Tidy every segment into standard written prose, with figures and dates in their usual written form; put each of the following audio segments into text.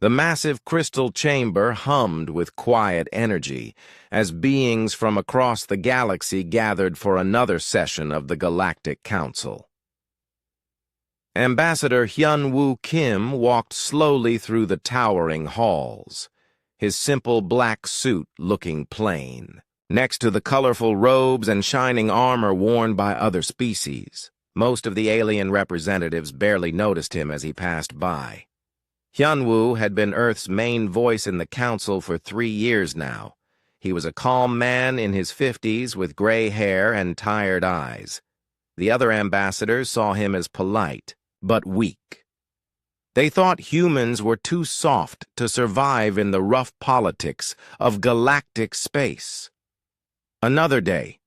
The massive crystal chamber hummed with quiet energy as beings from across the galaxy gathered for another session of the Galactic Council. Ambassador Hyun-Woo Kim walked slowly through the towering halls, his simple black suit looking plain, next to the colorful robes and shining armor worn by other species. Most of the alien representatives barely noticed him as he passed by. Hyun-Woo had been Earth's main voice in the council for 3 years now. He was a calm man in his 50s with gray hair and tired eyes. The other ambassadors saw him as polite, but weak. They thought humans were too soft to survive in the rough politics of galactic space. Another day,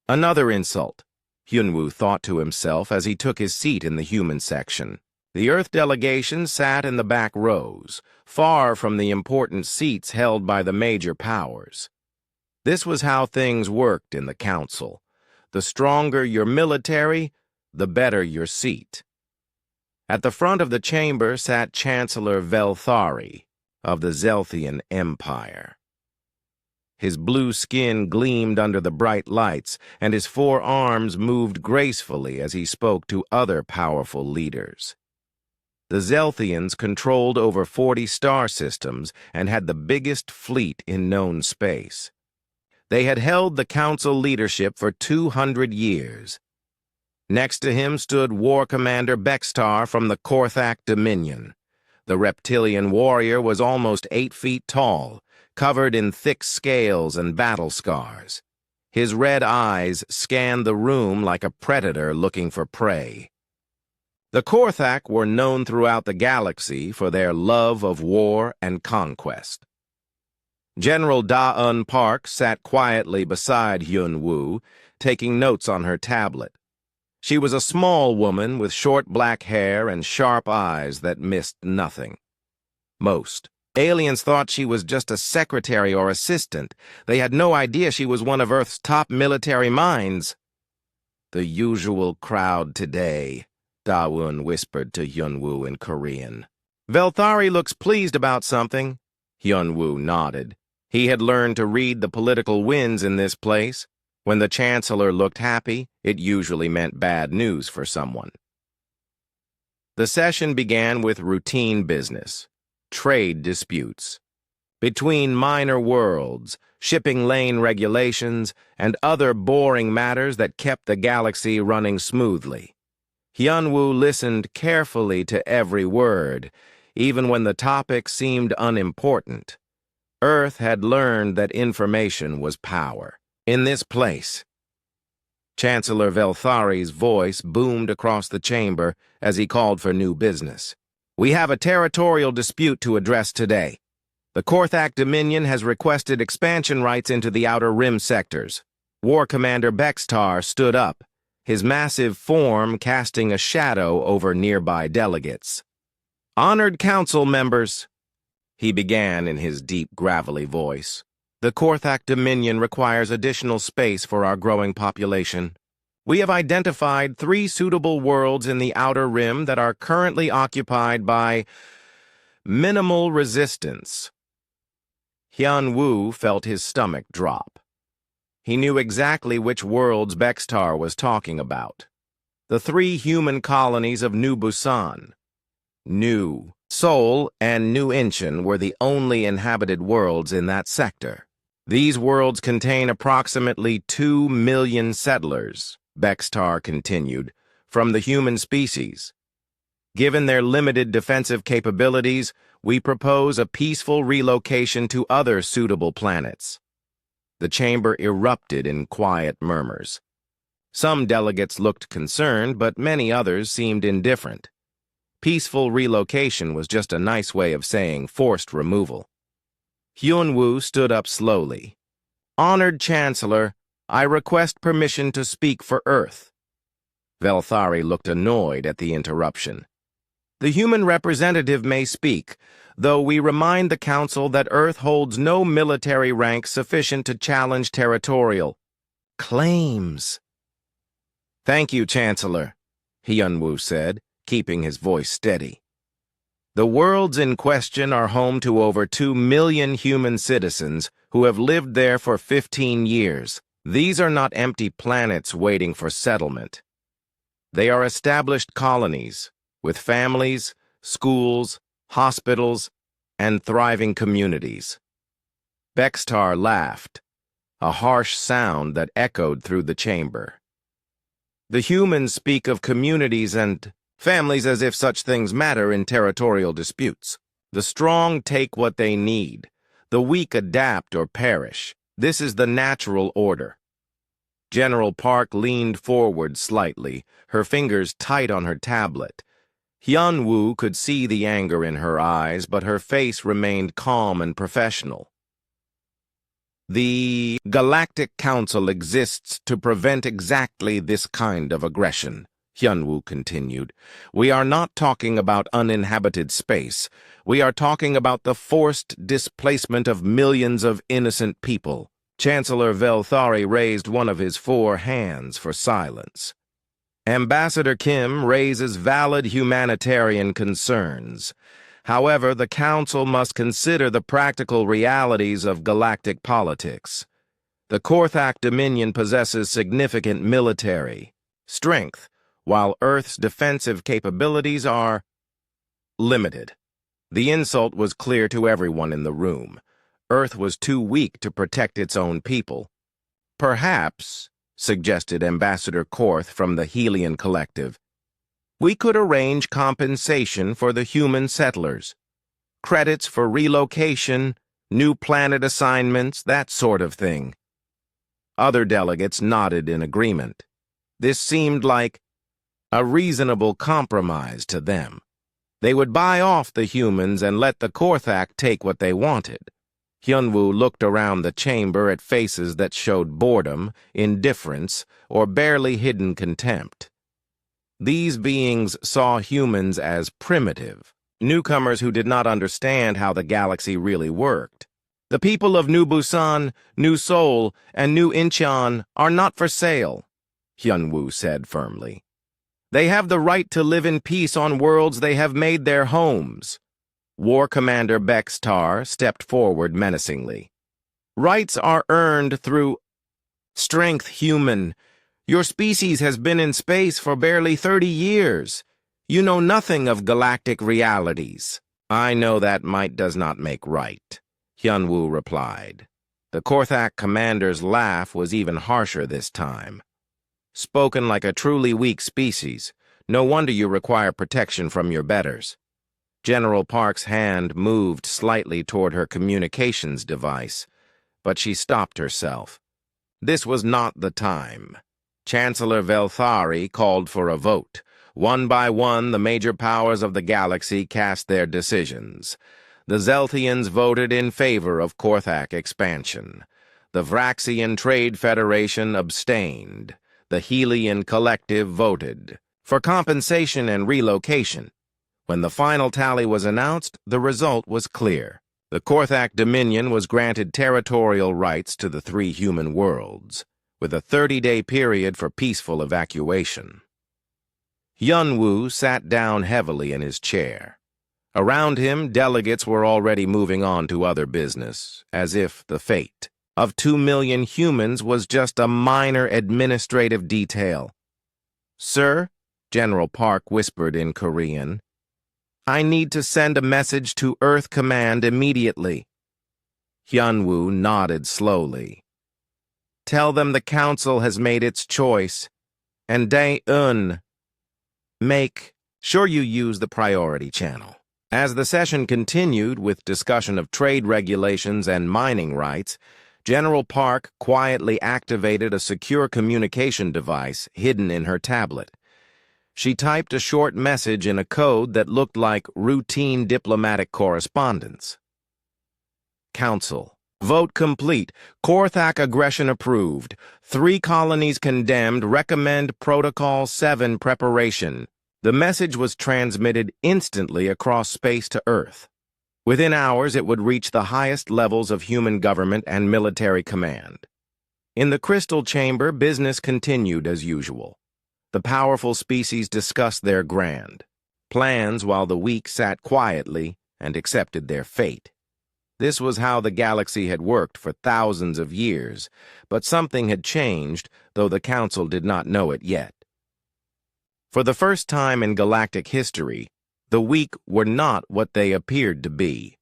another insult, Hyun-Woo thought to himself as he took his seat in the human section. The Earth delegation sat in the back rows, far from the important seats held by the major powers. This was how things worked in the council. The stronger your military, the better your seat. At the front of the chamber sat Chancellor Velthari of the Zelthian Empire. His blue skin gleamed under the bright lights, and his 4 arms moved gracefully as he spoke to other powerful leaders. The Zelthians controlled over 40 star systems and had the biggest fleet in known space. They had held the council leadership for 200 years. Next to him stood War Commander Bextar from the Korthak Dominion. The reptilian warrior was almost 8 feet tall, covered in thick scales and battle scars. His red eyes scanned the room like a predator looking for prey. The Korthak were known throughout the galaxy for their love of war and conquest. General Da-Un Park sat quietly beside Hyun-Woo, taking notes on her tablet. She was a small woman with short black hair and sharp eyes that missed nothing. Most aliens thought she was just a secretary or assistant. They had no idea she was one of Earth's top military minds. "The usual crowd today," Da-Un whispered to Hyun-Woo in Korean. "Velthari looks pleased about something." Hyun-Woo nodded. He had learned to read the political winds in this place. When the Chancellor looked happy, it usually meant bad news for someone. The session began with routine business, trade disputes. Between minor worlds, shipping lane regulations, and other boring matters that kept the galaxy running smoothly. Hyun-Woo listened carefully to every word, even when the topic seemed unimportant. Earth had learned that information was power. In this place, Chancellor Velthari's voice boomed across the chamber as he called for new business. "We have a territorial dispute to address today. The Korthak Dominion has requested expansion rights into the Outer Rim sectors." War Commander Bextar stood up, his massive form casting a shadow over nearby delegates. "Honored council members," he began in his deep, gravelly voice, "the Korthak Dominion requires additional space for our growing population. We have identified 3 suitable worlds in the Outer Rim that are currently occupied by minimal resistance." Hyun-Woo felt his stomach drop. He knew exactly which worlds Bextar was talking about. The 3 human colonies of New Busan. New Seoul and New Incheon were the only inhabited worlds in that sector. These worlds contain approximately 2 million settlers, Bextar continued, from the human species. Given their limited defensive capabilities, we propose a peaceful relocation to other suitable planets. The chamber erupted in quiet murmurs. Some delegates looked concerned, but many others seemed indifferent. Peaceful relocation was just a nice way of saying forced removal. Hyun-Woo stood up slowly. "Honored Chancellor, I request permission to speak for Earth." Velthari looked annoyed at the interruption. "The human representative may speak, though we remind the Council that Earth holds no military rank sufficient to challenge territorial claims." "Thank you, Chancellor," Hyun-Woo said, keeping his voice steady. The worlds in question are home to over 2 million human citizens who have lived there for 15 years. These are not empty planets waiting for settlement. They are established colonies with families, schools, hospitals, and thriving communities. Bextar laughed, a harsh sound that echoed through the chamber. The humans speak of communities and families as if such things matter in territorial disputes. The strong take what they need. The weak adapt or perish. This is the natural order. General Park leaned forward slightly, her fingers tight on her tablet. Hyun-woo could see the anger in her eyes, but her face remained calm and professional. The Galactic Council exists to prevent exactly this kind of aggression, Hyun-woo continued. We are not talking about uninhabited space. We are talking about the forced displacement of millions of innocent people. Chancellor Velthari raised one of his 4 hands for silence. Ambassador Kim raises valid humanitarian concerns. However, the Council must consider the practical realities of galactic politics. The Korthak Dominion possesses significant military strength, while Earth's defensive capabilities are limited. The insult was clear to everyone in the room. Earth was too weak to protect its own people. Perhaps, suggested Ambassador Korth from the Helian Collective, we could arrange compensation for the human settlers. Credits for relocation, new planet assignments, that sort of thing. Other delegates nodded in agreement. This seemed like a reasonable compromise to them. They would buy off the humans and let the Korthak take what they wanted. Hyun-woo looked around the chamber at faces that showed boredom, indifference, or barely hidden contempt. These beings saw humans as primitive, newcomers who did not understand how the galaxy really worked. The people of New Busan, New Seoul, and New Incheon are not for sale, Hyun-woo said firmly. They have the right to live in peace on worlds they have made their homes. War Commander Bextar stepped forward menacingly. Rights are earned through strength, human. Your species has been in space for barely 30 years. You know nothing of galactic realities. I know that might does not make right, Hyun-woo replied. The Korthak commander's laugh was even harsher this time. Spoken like a truly weak species. No wonder you require protection from your betters. General Park's hand moved slightly toward her communications device, but she stopped herself. This was not the time. Chancellor Velthari called for a vote. One by one, the major powers of the galaxy cast their decisions. The Zeltians voted in favor of Korthak expansion. The Vraxian Trade Federation abstained. The Helian Collective voted for compensation and relocation. When the final tally was announced, the result was clear. The Korthak Dominion was granted territorial rights to the 3 human worlds, with a 30-day period for peaceful evacuation. Hyun-woo sat down heavily in his chair. Around him, delegates were already moving on to other business, as if the fate of 2 million humans was just a minor administrative detail. Sir, General Park whispered in Korean, I need to send a message to Earth Command immediately. Hyun-woo nodded slowly. Tell them the Council has made its choice, and Dae-eun, make sure you use the priority channel. As the session continued with discussion of trade regulations and mining rights, General Park quietly activated a secure communication device hidden in her tablet. She typed a short message in a code that looked like routine diplomatic correspondence. Council. Vote complete. Korthak aggression approved. 3 colonies condemned. Recommend Protocol 7 preparation. The message was transmitted instantly across space to Earth. Within hours, it would reach the highest levels of human government and military command. In the crystal chamber, business continued as usual. The powerful species discussed their grand plans while the weak sat quietly and accepted their fate. This was how the galaxy had worked for thousands of years, but something had changed, though the Council did not know it yet. For the first time in galactic history, the weak were not what they appeared to be.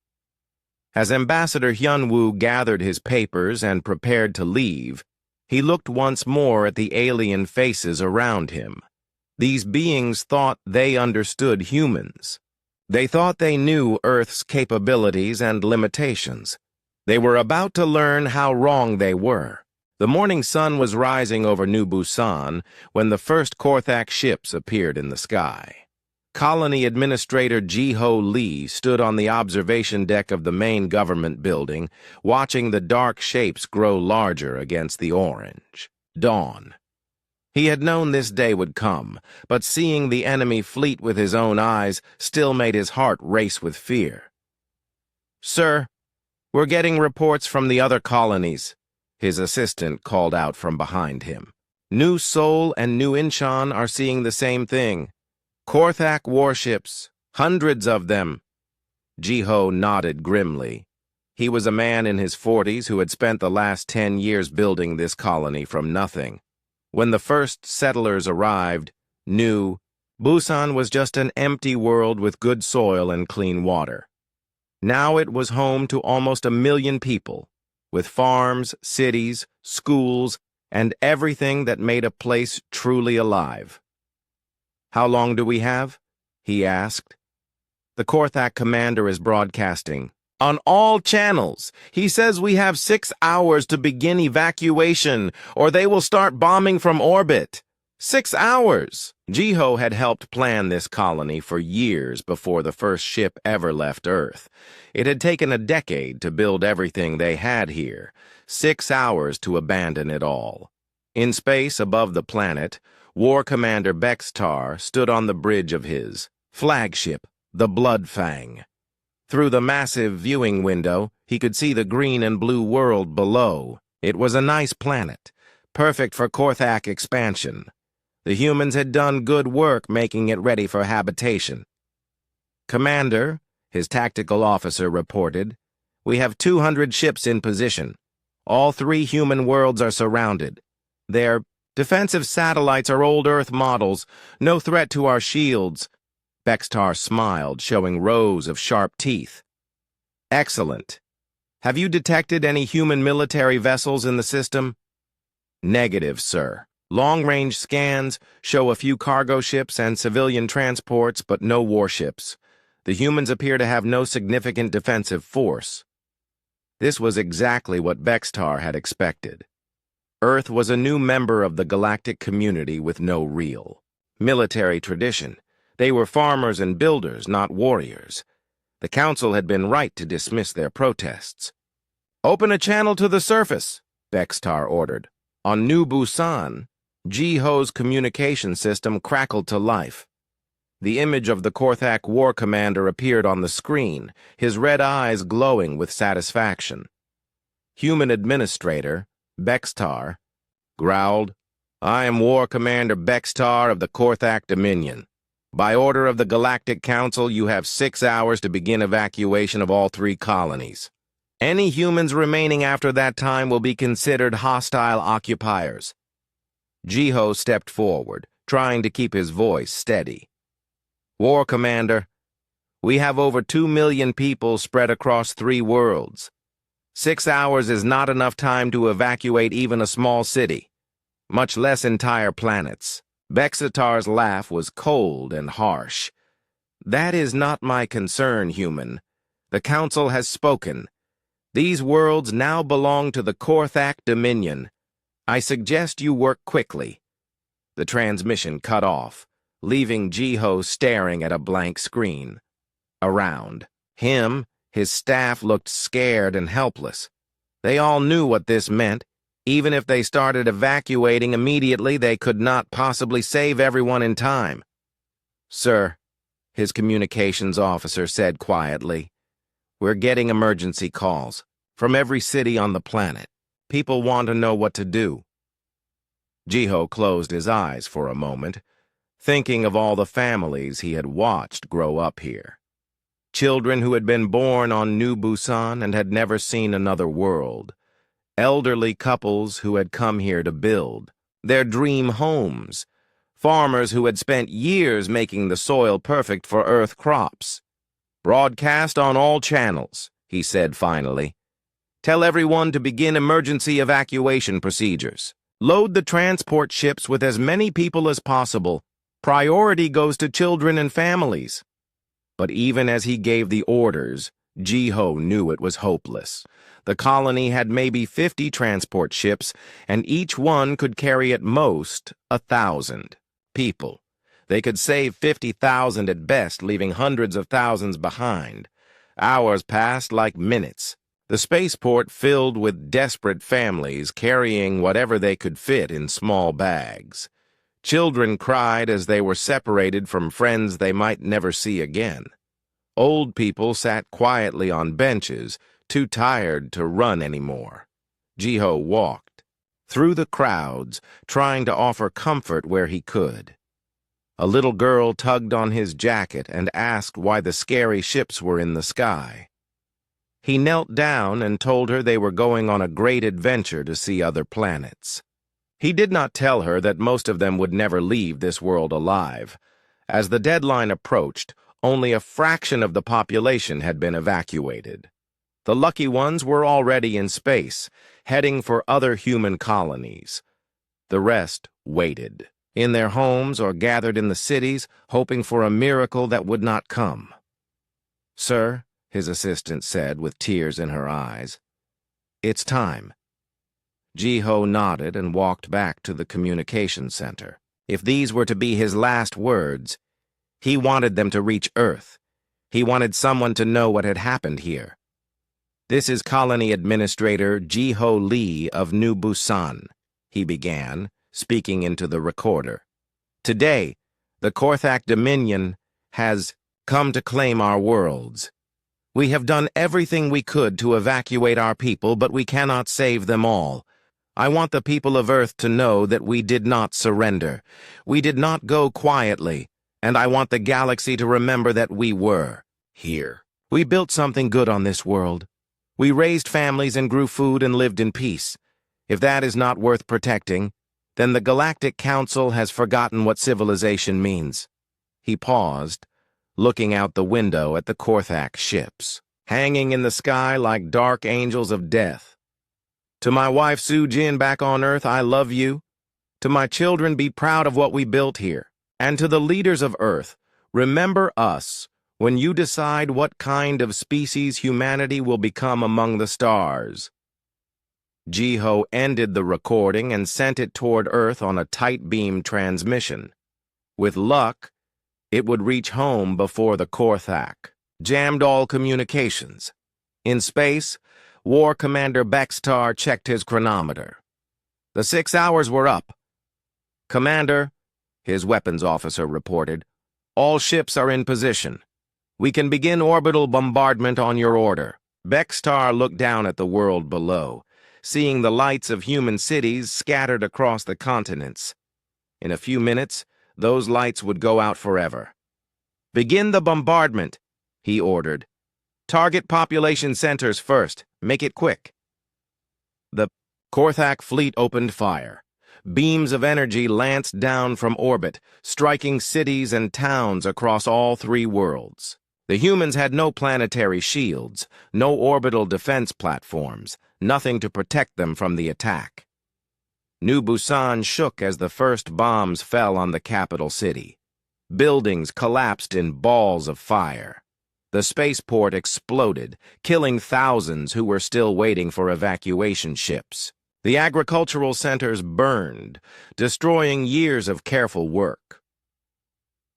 As Ambassador Hyunwoo gathered his papers and prepared to leave, he looked once more at the alien faces around him. These beings thought they understood humans. They thought they knew Earth's capabilities and limitations. They were about to learn how wrong they were. The morning sun was rising over New Busan when the first Korthak ships appeared in the sky. Colony Administrator Ji-Ho Lee stood on the observation deck of the main government building, watching the dark shapes grow larger against the orange dawn. He had known this day would come, but seeing the enemy fleet with his own eyes still made his heart race with fear. "Sir, we're getting reports from the other colonies," his assistant called out from behind him. "New Seoul and New Incheon are seeing the same thing. Korthak warships, hundreds of them." Ji-Ho nodded grimly. He was a man in his 40s who had spent the last 10 years building this colony from nothing. When the first settlers arrived, New Busan was just an empty world with good soil and clean water. Now it was home to almost 1 million people, with farms, cities, schools, and everything that made a place truly alive. "How long do we have?" he asked. "The Korthak commander is broadcasting. On all channels. He says we have 6 hours to begin evacuation, or they will start bombing from orbit. 6 hours! Ji-Ho had helped plan this colony for years before the first ship ever left Earth. It had taken a decade to build everything they had here. 6 hours to abandon it all. In space above the planet, War Commander Bextar stood on the bridge of his flagship, the Bloodfang. Through the massive viewing window, he could see the green and blue world below. It was a nice planet, perfect for Korthak expansion. The humans had done good work making it ready for habitation. "Commander," his tactical officer reported, "we have 200 ships in position. All 3 human worlds are surrounded. Their defensive satellites are old Earth models, no threat to our shields." Bextar smiled, showing rows of sharp teeth. "Excellent. Have you detected any human military vessels in the system?" "Negative, sir. Long-range scans show a few cargo ships and civilian transports, but no warships. The humans appear to have no significant defensive force." This was exactly what Bextar had expected. Earth was a new member of the galactic community with no real military tradition. They were farmers and builders, not warriors. The Council had been right to dismiss their protests. "Open a channel to the surface," Bextar ordered. On New Busan, Ji-Ho's communication system crackled to life. The image of the Korthak war commander appeared on the screen, his red eyes glowing with satisfaction. Human Administrator, Bextar, growled, "I am War Commander Bextar of the Korthak Dominion. By order of the Galactic Council, you have 6 hours to begin evacuation of all 3 colonies. Any humans remaining after that time will be considered hostile occupiers." Ji-Ho stepped forward, trying to keep his voice steady. "War Commander, we have over 2 million people spread across 3 worlds. 6 hours is not enough time to evacuate even a small city, much less entire planets." Bexatar's laugh was cold and harsh. "That is not my concern, human. The Council has spoken. These worlds now belong to the Korthak Dominion. I suggest you work quickly." The transmission cut off, leaving Ji-Ho staring at a blank screen. Around him, his staff looked scared and helpless. They all knew what this meant. Even if they started evacuating immediately, they could not possibly save everyone in time. "Sir," his communications officer said quietly, "we're getting emergency calls from every city on the planet. People want to know what to do." Ji-Ho closed his eyes for a moment, thinking of all the families he had watched grow up here. Children who had been born on New Busan and had never seen another world. Elderly couples who had come here to build their dream homes. Farmers who had spent years making the soil perfect for Earth crops. "Broadcast on all channels," he said finally. "Tell everyone to begin emergency evacuation procedures. Load the transport ships with as many people as possible. Priority goes to children and families." But even as he gave the orders, Ji-ho knew it was hopeless. The colony had maybe 50 transport ships, and each one could carry at most 1,000 people. They could save 50,000 at best, leaving hundreds of thousands behind. Hours passed like minutes. The spaceport filled with desperate families carrying whatever they could fit in small bags. Children cried as they were separated from friends they might never see again. Old people sat quietly on benches, too tired to run anymore. Ji-ho walked through the crowds, trying to offer comfort where he could. A little girl tugged on his jacket and asked why the scary ships were in the sky. He knelt down and told her they were going on a great adventure to see other planets. He did not tell her that most of them would never leave this world alive. As the deadline approached, only a fraction of the population had been evacuated. The lucky ones were already in space, heading for other human colonies. The rest waited, in their homes or gathered in the cities, hoping for a miracle that would not come. "Sir," his assistant said with tears in her eyes, "it's time." Ji-ho nodded and walked back to the communication center. If these were to be his last words, he wanted them to reach Earth. He wanted someone to know what had happened here. "This is Colony Administrator Ji-ho Lee of New Busan," he began, speaking into the recorder. "Today, the Korthak Dominion has come to claim our worlds. We have done everything we could to evacuate our people, but we cannot save them all. I want the people of Earth to know that we did not surrender. We did not go quietly, and I want the galaxy to remember that we were here. We built something good on this world. We raised families and grew food and lived in peace. If that is not worth protecting, then the Galactic Council has forgotten what civilization means." He paused, looking out the window at the Korthak ships, hanging in the sky like dark angels of death. "To my wife Soo-jin back on Earth, I love you. To my children, be proud of what we built here. And to the leaders of Earth, remember us when you decide what kind of species humanity will become among the stars." Ji-ho ended the recording and sent it toward Earth on a tight beam transmission. With luck, it would reach home before the Korthak jammed all communications. In space, War Commander Bextar checked his chronometer. The 6 hours were up. "Commander," his weapons officer reported, "all ships are in position. We can begin orbital bombardment on your order." Bextar looked down at the world below, seeing the lights of human cities scattered across the continents. In a few minutes, those lights would go out forever. "Begin the bombardment," he ordered. "Target population centers first. Make it quick." The Korthak fleet opened fire. Beams of energy lanced down from orbit, striking cities and towns across all 3 worlds. The humans had no planetary shields, no orbital defense platforms, nothing to protect them from the attack. New Busan shook as the first bombs fell on the capital city. Buildings collapsed in balls of fire. The spaceport exploded, killing thousands who were still waiting for evacuation ships. The agricultural centers burned, destroying years of careful work.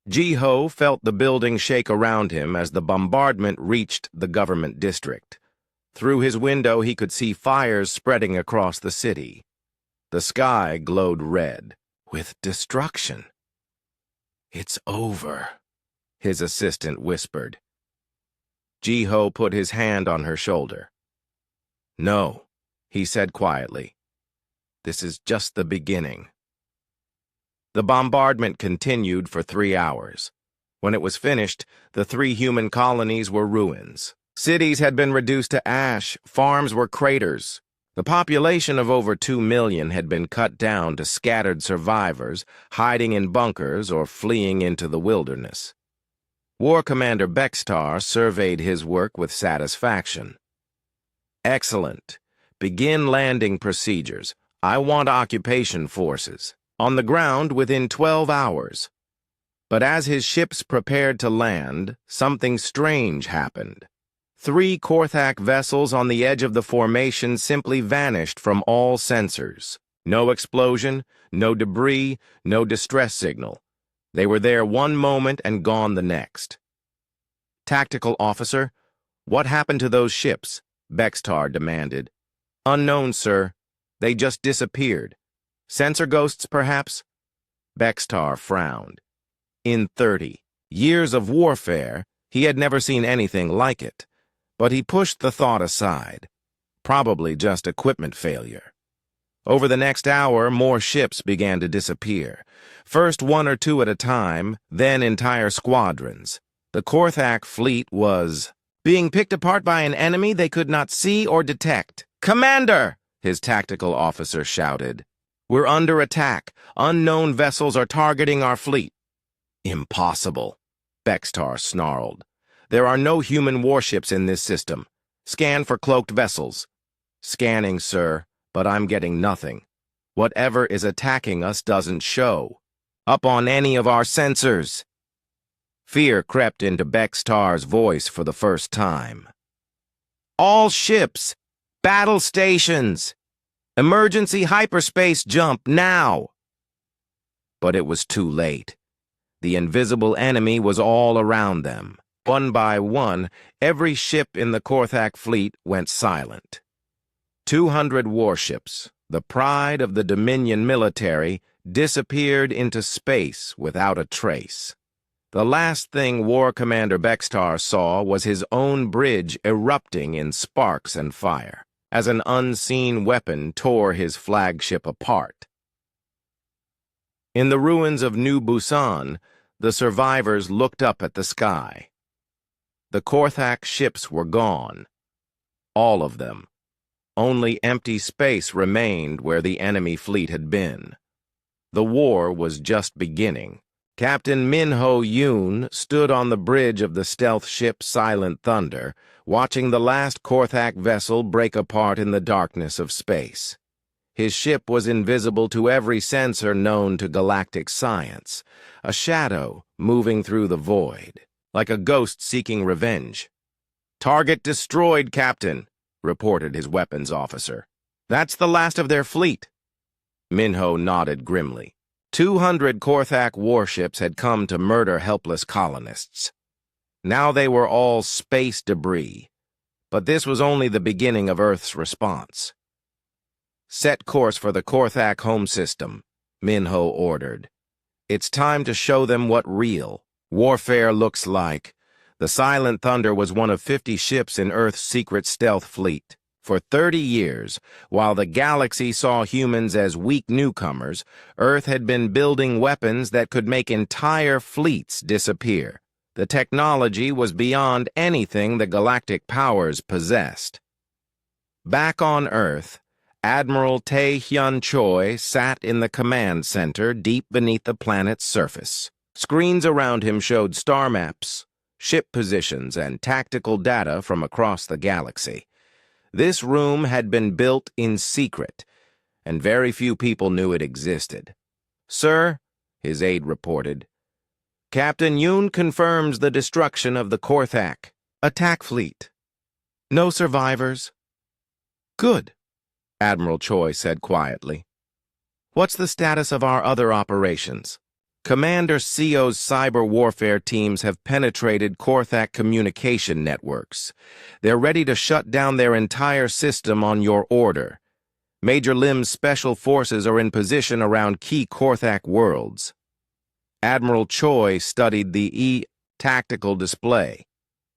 Ji-ho felt the building shake around him as the bombardment reached the government district. Through his window, he could see fires spreading across the city. The sky glowed red, with destruction. "It's over," his assistant whispered. Ji-ho put his hand on her shoulder. "No," he said quietly. "This is just the beginning." The bombardment continued for 3 hours. When it was finished, the 3 human colonies were ruins. Cities had been reduced to ash, farms were craters. The population of over 2 million had been cut down to scattered survivors, hiding in bunkers or fleeing into the wilderness. War Commander Bextar surveyed his work with satisfaction. Excellent. Begin landing procedures. I want occupation forces. On the ground within 12 hours. But as his ships prepared to land, something strange happened. 3 Korthak vessels on the edge of the formation simply vanished from all sensors. No explosion, no debris, no distress signal. They were there one moment and gone the next. Tactical officer, what happened to those ships? Bextar demanded. Unknown, sir. They just disappeared. Sensor ghosts, perhaps? Bextar frowned. In 30 years of warfare, he had never seen anything like it. But he pushed the thought aside. Probably just equipment failure. Over the next hour, more ships began to disappear. First 1 or 2 at a time, then entire squadrons. The Korthak fleet was being picked apart by an enemy they could not see or detect. "Commander!" his tactical officer shouted. "We're under attack. Unknown vessels are targeting our fleet." "Impossible," Bextar snarled. "There are no human warships in this system. Scan for cloaked vessels." "Scanning, sir, but I'm getting nothing. Whatever is attacking us doesn't show up on any of our sensors." Fear crept into Bextar's voice for the first time. "All ships! Battle stations! Emergency hyperspace jump now!" But it was too late. The invisible enemy was all around them. One by one, every ship in the Korthak fleet went silent. 200 warships, the pride of the Dominion military, disappeared into space without a trace. The last thing War Commander Bextar saw was his own bridge erupting in sparks and fire, as an unseen weapon tore his flagship apart. In the ruins of New Busan, the survivors looked up at the sky. The Korthak ships were gone. All of them. Only empty space remained where the enemy fleet had been. The war was just beginning. Captain Min-Ho Yoon stood on the bridge of the stealth ship Silent Thunder, watching the last Korthak vessel break apart in the darkness of space. His ship was invisible to every sensor known to galactic science, a shadow moving through the void, like a ghost seeking revenge. "Target destroyed, Captain," reported his weapons officer. "That's the last of their fleet." Min-Ho nodded grimly. 200 Korthak warships had come to murder helpless colonists. Now they were all space debris. But this was only the beginning of Earth's response. "Set course for the Korthak home system," Min-Ho ordered. "It's time to show them what real warfare looks like." The Silent Thunder was one of 50 ships in Earth's secret stealth fleet. For 30 years, while the galaxy saw humans as weak newcomers, Earth had been building weapons that could make entire fleets disappear. The technology was beyond anything the galactic powers possessed. Back on Earth, Admiral Tae-Hyun Choi sat in the command center deep beneath the planet's surface. Screens around him showed star maps, ship positions, and tactical data from across the galaxy. This room had been built in secret, and very few people knew it existed. "Sir," his aide reported, "Captain Yoon confirms the destruction of the Korthak attack fleet. No survivors." "Good," Admiral Choi said quietly. "What's the status of our other operations?" "Commander Seo's cyber warfare teams have penetrated Korthak communication networks. They're ready to shut down their entire system on your order. Major Lim's special forces are in position around key Korthak worlds." Admiral Choi studied the tactical display.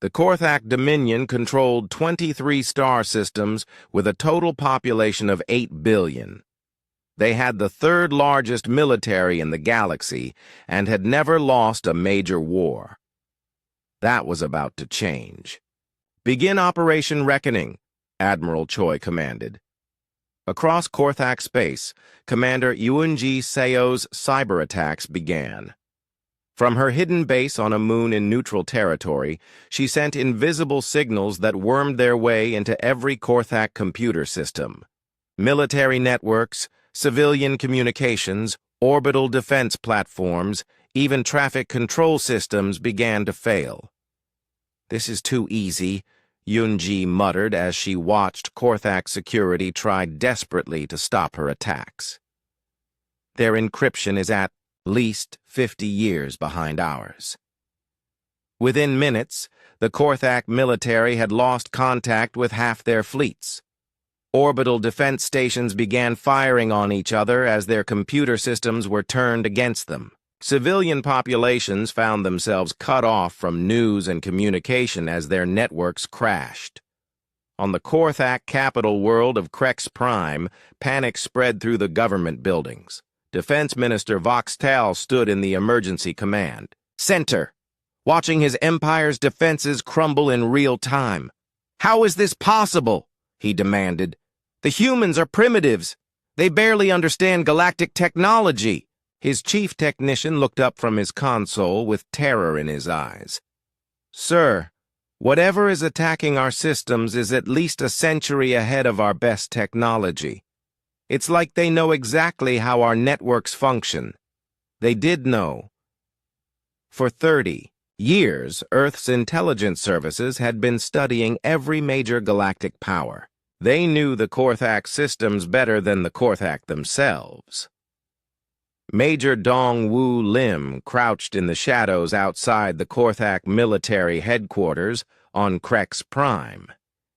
The Korthak Dominion controlled 23 star systems with a total population of 8 billion. They had the third largest military in the galaxy and had never lost a major war. That was about to change. "Begin Operation Reckoning," Admiral Choi commanded. Across Korthak space, Commander Yuunji Seo's cyber attacks began. From her hidden base on a moon in neutral territory, she sent invisible signals that wormed their way into every Korthak computer system. Military networks, civilian communications, orbital defense platforms, even traffic control systems began to fail. "This is too easy," Yunji muttered as she watched Korthak security try desperately to stop her attacks. "Their encryption is at least 50 years behind ours." Within minutes, the Korthak military had lost contact with half their fleets. Orbital defense stations began firing on each other as their computer systems were turned against them. Civilian populations found themselves cut off from news and communication as their networks crashed. On the Korthak capital world of Krex Prime, panic spread through the government buildings. Defense Minister Voxtal stood in the emergency command center, watching his empire's defenses crumble in real time. "How is this possible?" he demanded. "The humans are primitives. They barely understand galactic technology." His chief technician looked up from his console with terror in his eyes. "Sir, whatever is attacking our systems is at least a century ahead of our best technology. It's like they know exactly how our networks function. They did know. For 30 years, Earth's intelligence services had been studying every major galactic power. They knew the Korthak systems better than the Korthak themselves." Major Dong-Woo Lim crouched in the shadows outside the Korthak military headquarters on Krex Prime.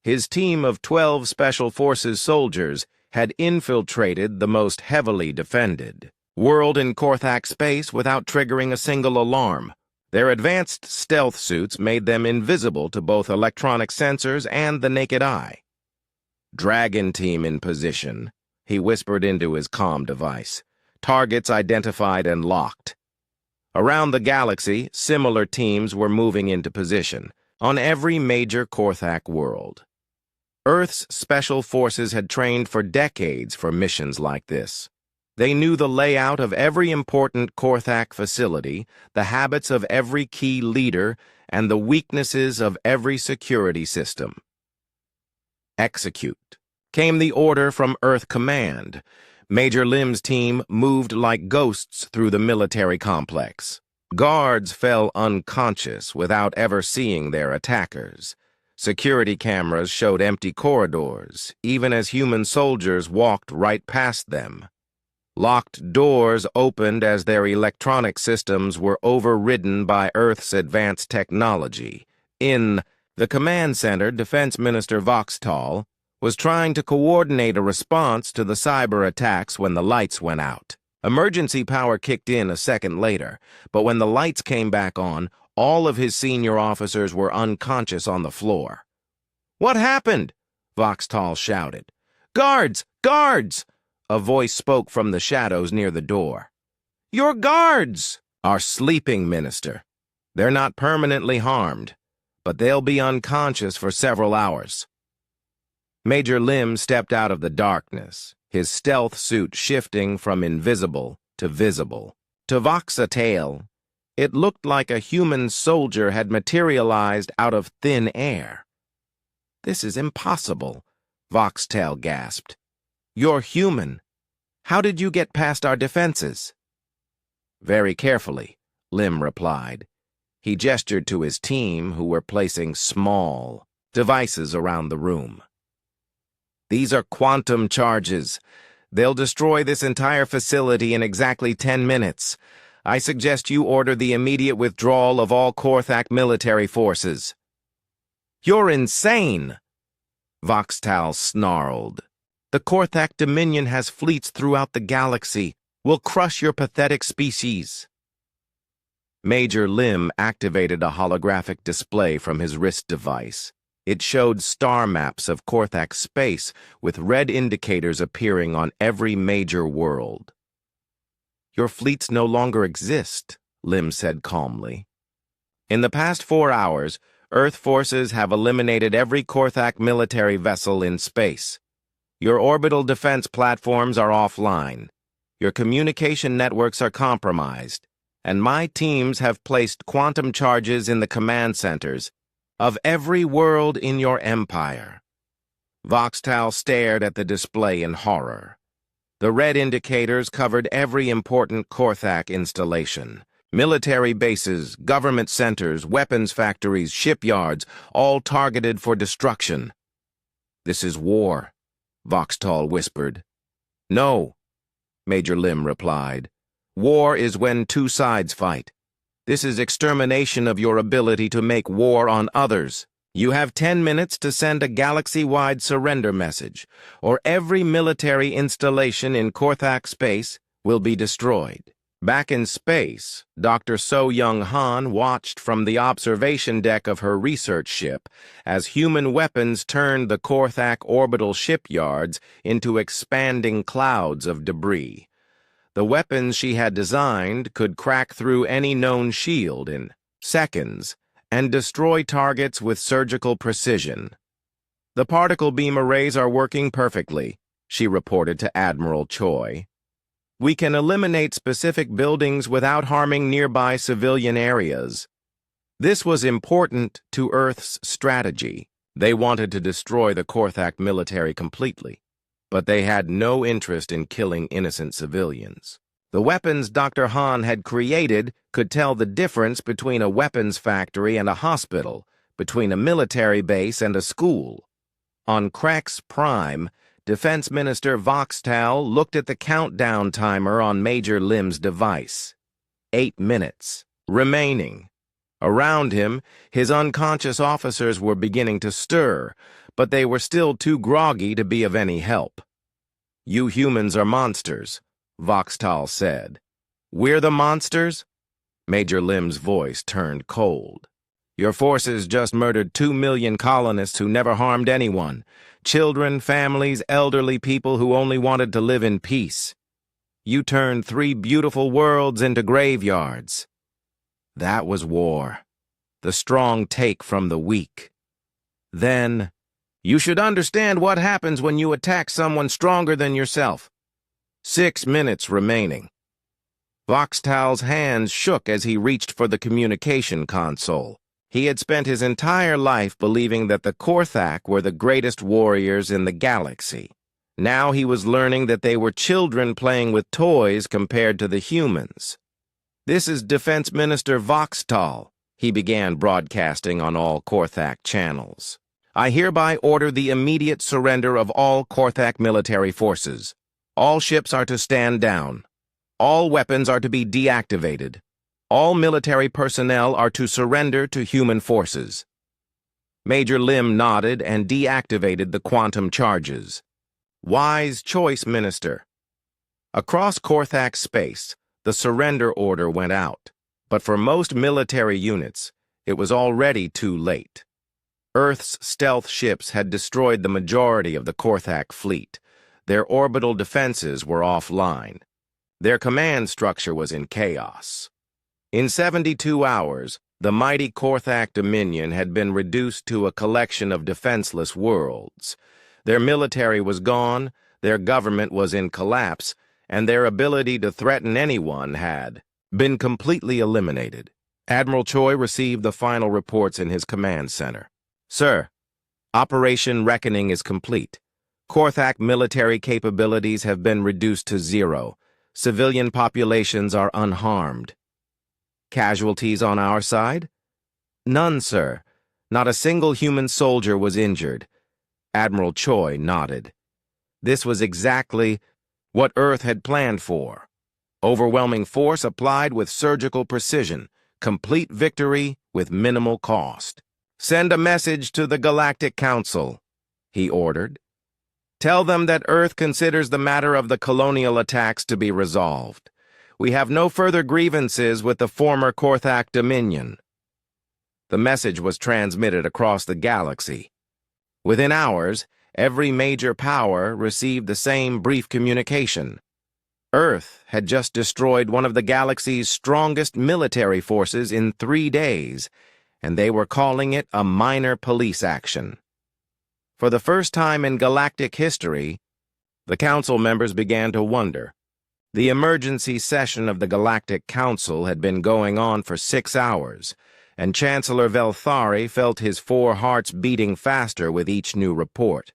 His team of 12 Special Forces soldiers had infiltrated the most heavily defended world in Korthak space without triggering a single alarm. Their advanced stealth suits made them invisible to both electronic sensors and the naked eye. "Dragon team in position," he whispered into his comm device. "Targets identified and locked." Around the galaxy, similar teams were moving into position, on every major Korthak world. Earth's special forces had trained for decades for missions like this. They knew the layout of every important Korthak facility, the habits of every key leader, and the weaknesses of every security system. "Execute," came the order from Earth Command. Major Lim's team moved like ghosts through the military complex. Guards fell unconscious without ever seeing their attackers. Security cameras showed empty corridors, even as human soldiers walked right past them. Locked doors opened as their electronic systems were overridden by Earth's advanced technology. In the command center, Defense Minister Voxtal was trying to coordinate a response to the cyber attacks when the lights went out. Emergency power kicked in a second later, but when the lights came back on, all of his senior officers were unconscious on the floor. "What happened?" Voxtal shouted. "Guards! Guards!" A voice spoke from the shadows near the door. "Your guards are sleeping, Minister. They're not permanently harmed, but they'll be unconscious for several hours." Major Lim stepped out of the darkness, his stealth suit shifting from invisible to visible. To Voxtal, it looked like a human soldier had materialized out of thin air. "This is impossible," Voxtal gasped. "You're human. How did you get past our defenses?" "Very carefully," Lim replied. He gestured to his team, who were placing small devices around the room. "These are quantum charges. They'll destroy this entire facility in exactly 10 minutes. I suggest you order the immediate withdrawal of all Korthak military forces." "You're insane!" Voxtal snarled. "The Korthak Dominion has fleets throughout the galaxy. We'll crush your pathetic species." Major Lim activated a holographic display from his wrist device. It showed star maps of Korthak space with red indicators appearing on every major world. "Your fleets no longer exist," Lim said calmly. "In the past 4 hours, Earth forces have eliminated every Korthak military vessel in space. Your orbital defense platforms are offline. Your communication networks are compromised, and my teams have placed quantum charges in the command centers of every world in your empire." Voxtal stared at the display in horror. The red indicators covered every important Korthak installation. Military bases, government centers, weapons factories, shipyards, all targeted for destruction. "This is war," Voxtal whispered. "No," Major Lim replied. "War is when two sides fight. This is extermination of your ability to make war on others. You have 10 minutes to send a galaxy-wide surrender message, or every military installation in Korthak space will be destroyed." Back in space, Dr. So-Young Han watched from the observation deck of her research ship as human weapons turned the Korthak orbital shipyards into expanding clouds of debris. The weapons she had designed could crack through any known shield in seconds and destroy targets with surgical precision. "The particle beam arrays are working perfectly," she reported to Admiral Choi. "We can eliminate specific buildings without harming nearby civilian areas." This was important to Earth's strategy. They wanted to destroy the Korthak military completely, but they had no interest in killing innocent civilians. The weapons Dr. Han had created could tell the difference between a weapons factory and a hospital, between a military base and a school. On Krex Prime, Defense Minister Voxtal looked at the countdown timer on Major Lim's device. 8 minutes remaining. Around him, his unconscious officers were beginning to stir, but they were still too groggy to be of any help. "You humans are monsters," Voxtal said. "We're the monsters?" Major Lim's voice turned cold. "Your forces just murdered 2 million colonists who never harmed anyone. Children, families, elderly people who only wanted to live in peace. You turned 3 beautiful worlds into graveyards. That was war. The strong take from the weak. Then, you should understand what happens when you attack someone stronger than yourself. 6 minutes remaining." Voxtal's hands shook as he reached for the communication console. He had spent his entire life believing that the Korthak were the greatest warriors in the galaxy. Now he was learning that they were children playing with toys compared to the humans. "This is Defense Minister Voxtal," he began broadcasting on all Korthak channels. "I hereby order the immediate surrender of all Korthak military forces. All ships are to stand down. All weapons are to be deactivated. All military personnel are to surrender to human forces." Major Lim nodded and deactivated the quantum charges. "Wise choice, Minister." Across Korthak space, the surrender order went out, but for most military units, it was already too late. Earth's stealth ships had destroyed the majority of the Korthak fleet. Their orbital defenses were offline. Their command structure was in chaos. In 72 hours, the mighty Korthak Dominion had been reduced to a collection of defenseless worlds. Their military was gone, their government was in collapse, and their ability to threaten anyone had been completely eliminated. Admiral Choi received the final reports in his command center. "Sir, Operation Reckoning is complete. Korthak military capabilities have been reduced to 0. Civilian populations are unharmed." "Casualties on our side?" "None, sir. Not a single human soldier was injured." Admiral Choi nodded. This was exactly what Earth had planned for. Overwhelming force applied with surgical precision. Complete victory with minimal cost. "Send a message to the Galactic Council," he ordered. "Tell them that Earth considers the matter of the colonial attacks to be resolved. We have no further grievances with the former Korthak Dominion." The message was transmitted across the galaxy, Within hours, every major power received the same brief communication. Earth had just destroyed one of the galaxy's strongest military forces in 3 days, and they were calling it a minor police action. For the first time in galactic history, the council members began to wonder. The emergency session of the Galactic Council had been going on for 6 hours, and Chancellor Velthari felt his 4 hearts beating faster with each new report.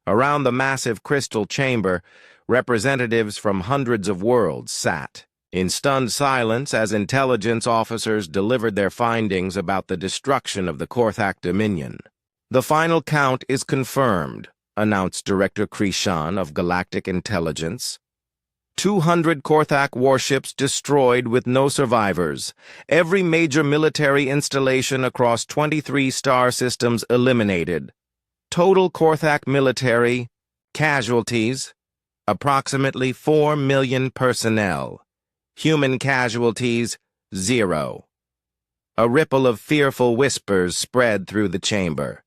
Around the massive crystal chamber, representatives from hundreds of worlds sat, in stunned silence as intelligence officers delivered their findings about the destruction of the Korthak Dominion. "The final count is confirmed," announced Director Krishan of Galactic Intelligence. 200 Korthak warships destroyed with no survivors. Every major military installation across 23 star systems eliminated. Total Korthak military casualties, approximately 4 million personnel. Human casualties, 0. A ripple of fearful whispers spread through the chamber.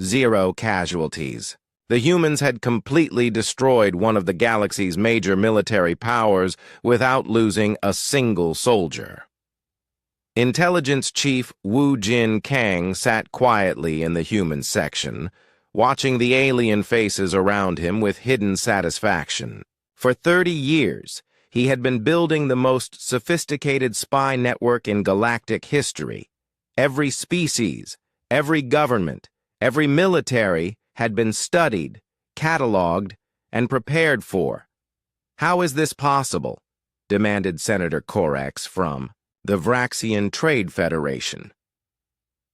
0 casualties. The humans had completely destroyed one of the galaxy's major military powers without losing a single soldier. Intelligence Chief Wu Jin Kang sat quietly in the human section, watching the alien faces around him with hidden satisfaction. For 30 years, he had been building the most sophisticated spy network in galactic history. Every species, every government, every military had been studied, catalogued, and prepared for. "How is this possible?" demanded Senator Korax from the Vraxian Trade Federation.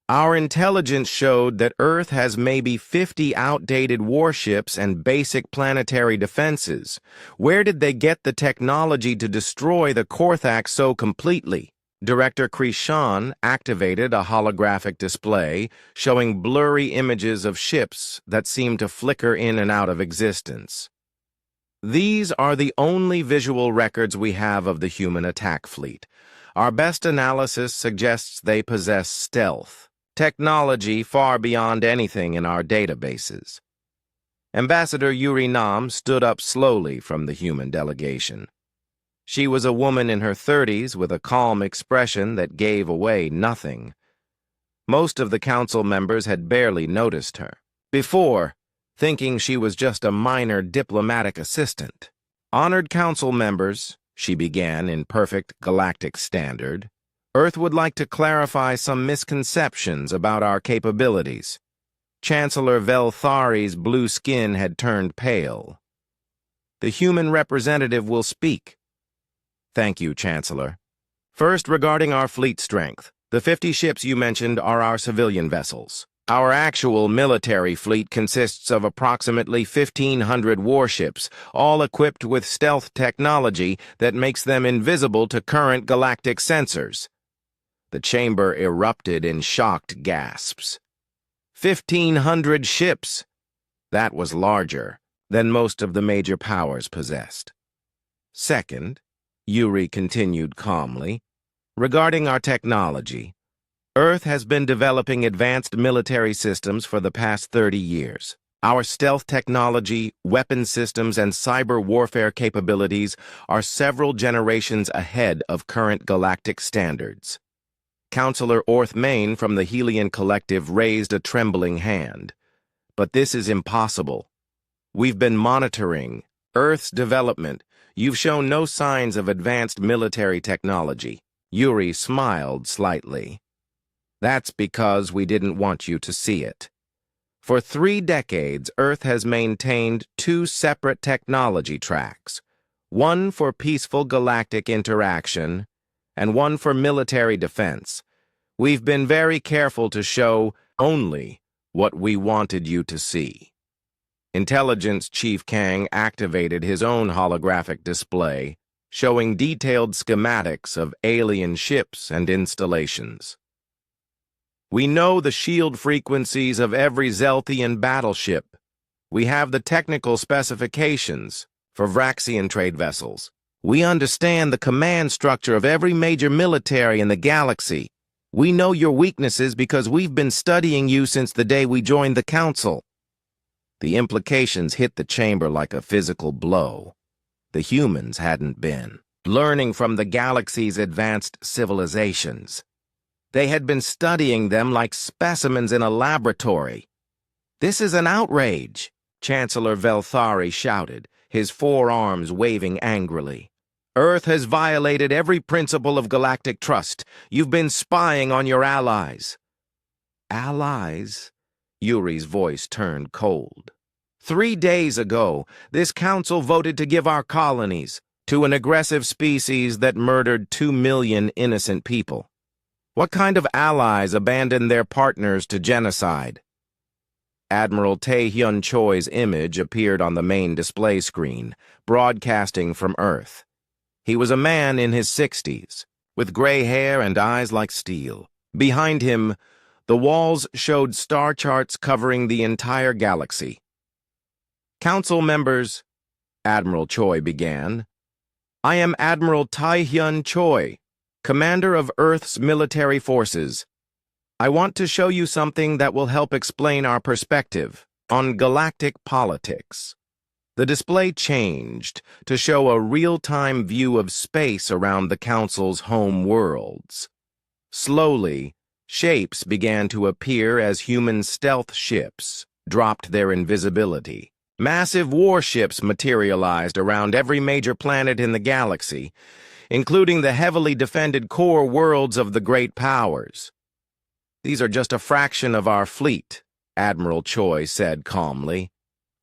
"Our intelligence showed that Earth has maybe 50 outdated warships and basic planetary defenses. Where did they get the technology to destroy the Korthak so completely?" Director Krishan activated a holographic display showing blurry images of ships that seemed to flicker in and out of existence. "These are the only visual records we have of the human attack fleet. Our best analysis suggests they possess stealth, technology far beyond anything in our databases." Ambassador Yuri Nam stood up slowly from the human delegation. She was a woman in her 30s with a calm expression that gave away nothing. Most of the council members had barely noticed her before, thinking she was just a minor diplomatic assistant. "Honored council members," she began in perfect galactic standard, "Earth would like to clarify some misconceptions about our capabilities." Chancellor Velthari's blue skin had turned pale. "The human representative will speak." "Thank you, Chancellor. First, regarding our fleet strength, the 50 ships you mentioned are our civilian vessels. Our actual military fleet consists of approximately 1,500 warships, all equipped with stealth technology that makes them invisible to current galactic sensors." The chamber erupted in shocked gasps. 1,500 ships! That was larger than most of the major powers possessed. Second, Yuri continued calmly, regarding our technology, Earth has been developing advanced military systems for the past 30 years. Our stealth technology, weapon systems, and cyber warfare capabilities are several generations ahead of current galactic standards. Counselor Orth Main from the Helian Collective raised a trembling hand. "But this is impossible. We've been monitoring Earth's development. You've shown no signs of advanced military technology." Yuri smiled slightly. "That's because we didn't want you to see it. For 3 decades, Earth has maintained 2 separate technology tracks, one for peaceful galactic interaction and one for military defense. We've been very careful to show only what we wanted you to see." Intelligence Chief Kang activated his own holographic display, showing detailed schematics of alien ships and installations. "We know the shield frequencies of every Zelthian battleship. We have the technical specifications for Vraxian trade vessels. We understand the command structure of every major military in the galaxy. We know your weaknesses because we've been studying you since the day we joined the council. The implications hit the chamber like a physical blow. The humans hadn't been learning from the galaxy's advanced civilizations. They had been studying them like specimens in a laboratory. "This is an outrage," Chancellor Velthari shouted, his forearms waving angrily. "Earth has violated every principle of galactic trust. You've been spying on your allies." "Allies?" Yuri's voice turned cold. 3 days ago, this council voted to give our colonies to an aggressive species that murdered 2 million innocent people. What kind of allies abandoned their partners to genocide? Admiral Tae-hyun Choi's image appeared on the main display screen, broadcasting from Earth. He was a man in his 60s, with gray hair and eyes like steel. Behind him, the walls showed star charts covering the entire galaxy. "Council members," Admiral Choi began, "I am Admiral Tae-hyun Choi, Commander of Earth's military forces. I want to show you something that will help explain our perspective on galactic politics." The display changed to show a real-time view of space around the Council's home worlds. Slowly, shapes began to appear as human stealth ships dropped their invisibility. Massive warships materialized around every major planet in the galaxy, including the heavily defended core worlds of the great powers. "These are just a fraction of our fleet," Admiral Choi said calmly.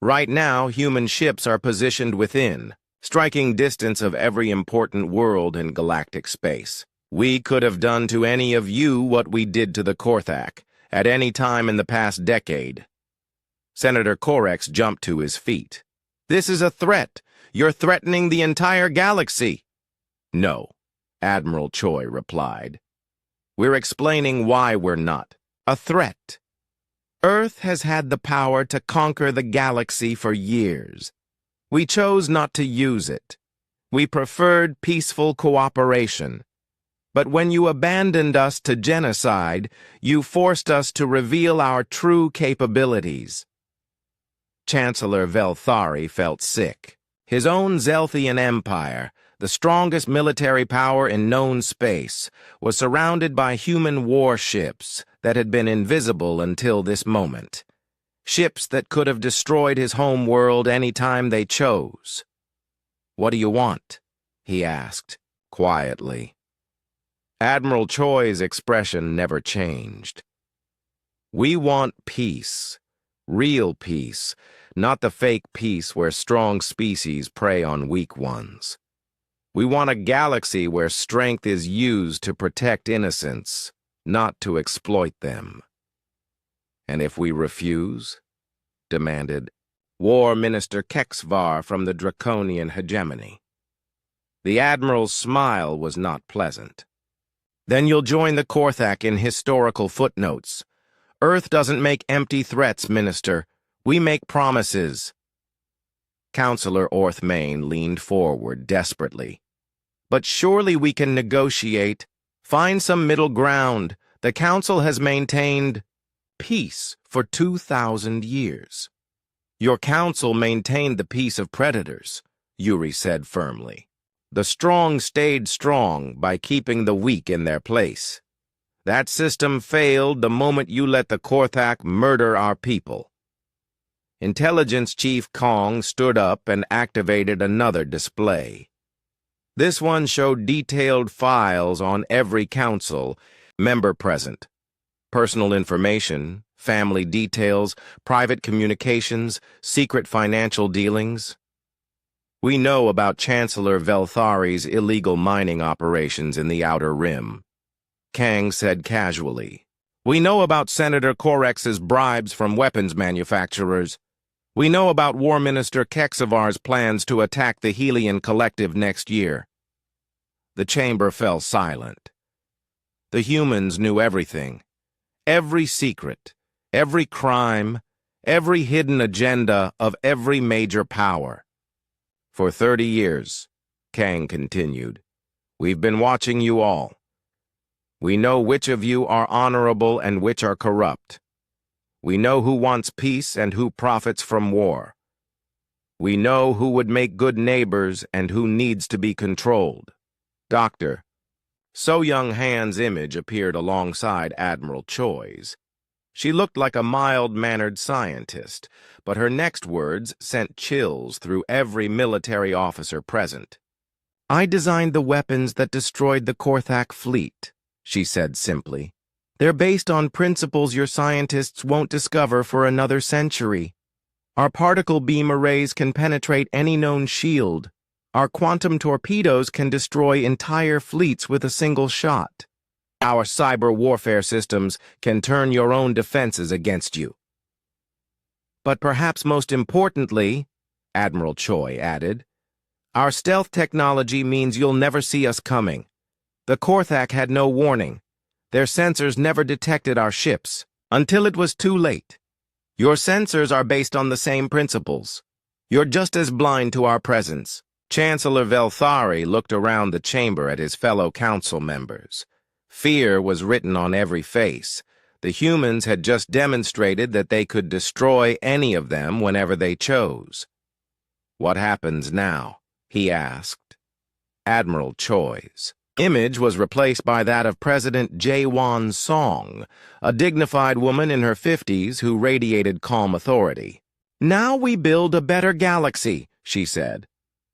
"Right now, human ships are positioned within, striking distance of every important world in galactic space. We could have done to any of you what we did to the Korthak at any time in the past decade." Senator Korex jumped to his feet. "This is a threat. You're threatening the entire galaxy." "No," Admiral Choi replied. "We're explaining why we're not a threat. Earth has had the power to conquer the galaxy for years. We chose not to use it. We preferred peaceful cooperation. But when you abandoned us to genocide, you forced us to reveal our true capabilities." Chancellor Velthari felt sick. His own Zelthian empire, the strongest military power in known space, was surrounded by human warships that had been invisible until this moment. Ships that could have destroyed his home world any time they chose. "What do you want?" he asked, quietly. Admiral Choi's expression never changed. "We want peace. Real peace, not the fake peace where strong species prey on weak ones. We want a galaxy where strength is used to protect innocents, not to exploit them." "And if we refuse?" demanded War Minister Kexvar from the Draconian hegemony. The Admiral's smile was not pleasant. "Then you'll join the Korthak in historical footnotes. Earth doesn't make empty threats, Minister. We make promises." Counselor Orthmain leaned forward desperately. "But surely we can negotiate. Find some middle ground. The Council has maintained peace for 2,000 years. Your Council maintained the peace of predators," Yuri said firmly. "The strong stayed strong by keeping the weak in their place. That system failed the moment you let the Korthak murder our people." Intelligence Chief Kong stood up and activated another display. This one showed detailed files on every council member present. Personal information, family details, private communications, secret financial dealings. "We know about Chancellor Velthari's illegal mining operations in the Outer Rim," Kang said casually. "We know about Senator Korex's bribes from weapons manufacturers. We know about War Minister Kexavar's plans to attack the Helian Collective next year." The chamber fell silent. The humans knew everything. Every secret, every crime, every hidden agenda of every major power. "For 30 years, Kang continued, we've been watching you all. We know which of you are honorable and which are corrupt. We know who wants peace and who profits from war. We know who would make good neighbors and who needs to be controlled. Doctor, So Young Han's image appeared alongside Admiral Choi's. She looked like a mild-mannered scientist, but her next words sent chills through every military officer present. I designed the weapons that destroyed the Korthak fleet, she said simply. They're based on principles your scientists won't discover for another century. Our particle beam arrays can penetrate any known shield. Our quantum torpedoes can destroy entire fleets with a single shot. Our cyber warfare systems can turn your own defenses against you. But perhaps most importantly, Admiral Choi added, our stealth technology means you'll never see us coming. The Korthak had no warning. Their sensors never detected our ships, until it was too late. Your sensors are based on the same principles. You're just as blind to our presence. Chancellor Velthari looked around the chamber at his fellow council members. Fear was written on every face. The humans had just demonstrated that they could destroy any of them whenever they chose. What happens now? He asked. Admiral Choi's image was replaced by that of President Jae-won Song, a dignified woman in her 50s who radiated calm authority. Now we build a better galaxy, she said.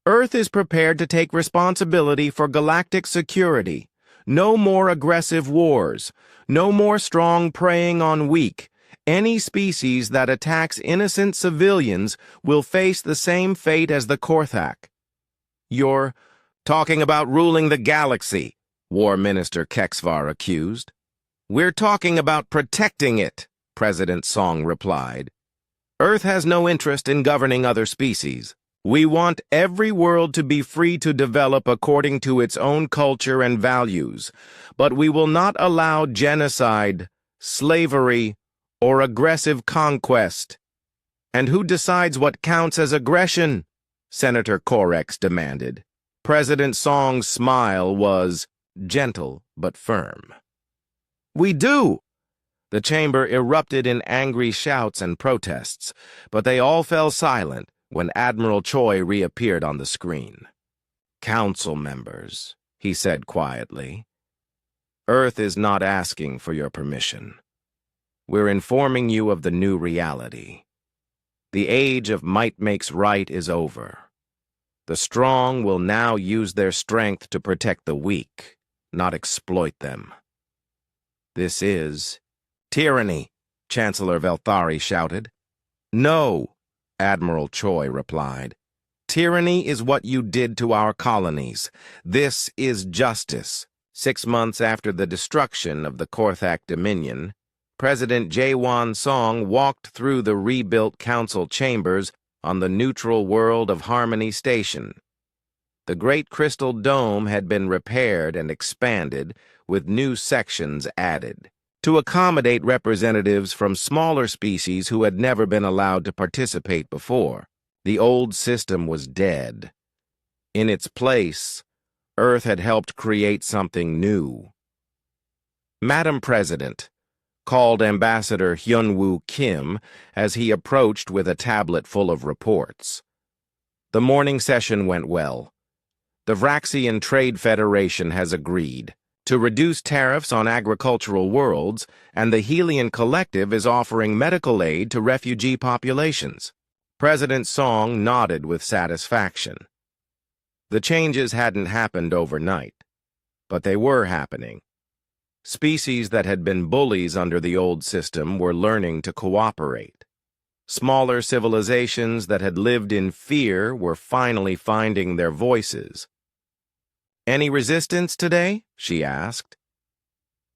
Earth is prepared to take responsibility for galactic security. No more aggressive wars. No more strong preying on weak. Any species that attacks innocent civilians will face the same fate as the Korthak. You're talking about ruling the galaxy, War Minister Kexvar accused. We're talking about protecting it, President Song replied. Earth has no interest in governing other species. We want every world to be free to develop according to its own culture and values, but we will not allow genocide, slavery, or aggressive conquest. And who decides what counts as aggression? Senator Korex demanded. President Song's smile was gentle but firm. We do! The chamber erupted in angry shouts and protests, but they all fell silent when Admiral Choi reappeared on the screen. Council members, he said quietly, Earth is not asking for your permission. We're informing you of the new reality. The age of might makes right is over. The strong will now use their strength to protect the weak, not exploit them. This is tyranny, Chancellor Velthari shouted. No, Admiral Choi replied. Tyranny is what you did to our colonies. This is justice. 6 months after the destruction of the Korthak Dominion, President Jae-won Song walked through the rebuilt council chambers on the neutral world of Harmony Station. The Great Crystal Dome had been repaired and expanded, with new sections added, to accommodate representatives from smaller species who had never been allowed to participate before. The old system was dead. In its place, Earth had helped create something new. Madam President, called Ambassador Hyun-woo Kim as he approached with a tablet full of reports. The morning session went well. The Vraxian Trade Federation has agreed to reduce tariffs on agricultural worlds, and the Helian Collective is offering medical aid to refugee populations. President Song nodded with satisfaction. The changes hadn't happened overnight, but they were happening. Species that had been bullies under the old system were learning to cooperate. Smaller civilizations that had lived in fear were finally finding their voices. Any resistance today? She asked.